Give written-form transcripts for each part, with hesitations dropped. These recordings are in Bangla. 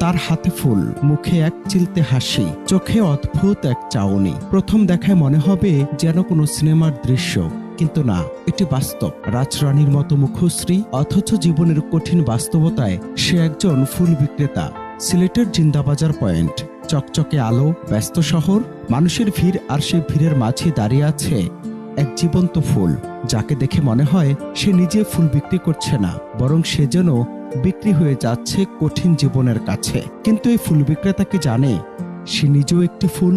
তার হাতে ফুল, মুখে এক চিলতে হাসি, চোখে অদ্ভুত এক চাউনি। প্রথম দেখায় মনে হবে যেন কোনো সিনেমার দৃশ্য, কিন্তু না, এটি বাস্তব। রাজরানীর মতো মুখশ্রী, অথচ জীবনের কঠিন বাস্তবতায় সে একজন ফুল বিক্রেতা। সিলেটের জিন্দাবাজার পয়েন্ট, চকচকে আলো, ব্যস্ত শহর, মানুষের ভিড়, আর সেই ভিড়ের মাঝে দাঁড়িয়ে আছে এক জীবন্ত ফুল, যাকে দেখে মনে হয় সে নিজে ফুল বিক্রি করছে না, বরং সে যেন বিক্রি হয়ে যাচ্ছে কঠিন জীবনের কাছে। কিন্তু এই ফুল বিক্রেতা কি জানে সে নিজেও একটি ফুল?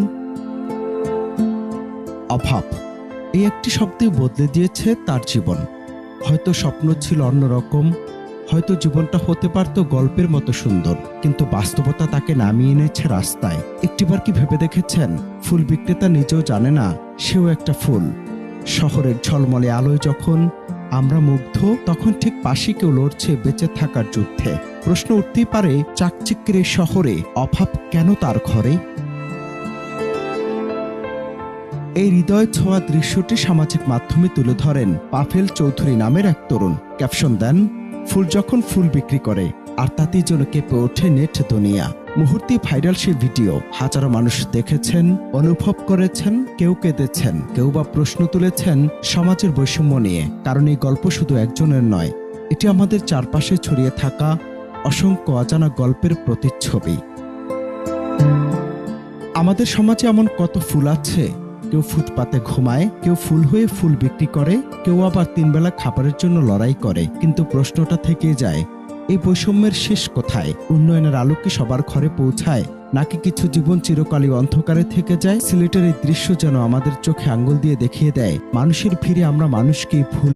অভাব, এই একটি শব্দে বদলে দিয়েছে তার জীবন। হয়তো স্বপ্ন ছিল অন্যরকম, হয়তো জীবনটা হতে পারত গল্পের মতো সুন্দর, কিন্তু বাস্তবতা তাকে নামিয়ে এনেছে রাস্তায়। একটিবার কি ভেবে দেখেছেন, ফুল বিক্রেতা নিজেও জানে না সেও একটা ফুল। শহরের ঝলমলে আলোয় যখন আমরা মুগ্ধ, তখন ঠিক পাশে কেউ লড়ছে বেঁচে থাকার যুদ্ধে। প্রশ্ন উঠতেই পারে, চাকচিক্যের এই শহরে অভাব কেন তার ঘরে? এই হৃদয় ছোঁয়া দৃশ্যটি সামাজিক মাধ্যমে তুলে ধরেন পাফেল চৌধুরী নামের এক তরুণ। ক্যাপশন দেন, ফুল যখন ফুল বিক্রি করে, আর তাতেই যেন কেঁপে ওঠে নেট দুনিয়া। মুহূর্তে ভাইরাল সেই ভিডিও হাজারো মানুষ দেখেছেন, অনুভব করেছেন, কেউ কেঁদেছেন, কেউ বা প্রশ্ন তুলেছেন সমাজের বৈষম্য নিয়ে। কারণ এই গল্প শুধু একজনের নয়, এটি আমাদের চারপাশে ছড়িয়ে থাকা অসংখ্য অজানা গল্পের প্রতিচ্ছবি। আমাদের সমাজে এমন কত ফুল আছে, কেউ ফুটপাতে ঘুমায়, কেউ ফুল হয়ে ফুল বিক্রি করে, কেউ আবার 3 বেলা খাবারের জন্য লড়াই করে। কিন্তু প্রশ্নটা থেকে যায়, এই বৈষম্যের শেষ কোথায়? উন্নয়নের আলো কি সবার ঘরে পৌঁছায়, নাকি কিছু জীবন চিরকালই অন্ধকারে থেকে যায়? সিলেটের এই দৃশ্য যেন আমাদের চোখে আঙ্গুল দিয়ে দেখিয়ে দেয়, মানুষের ভিড়ে আমরা মানুষকেই ভুল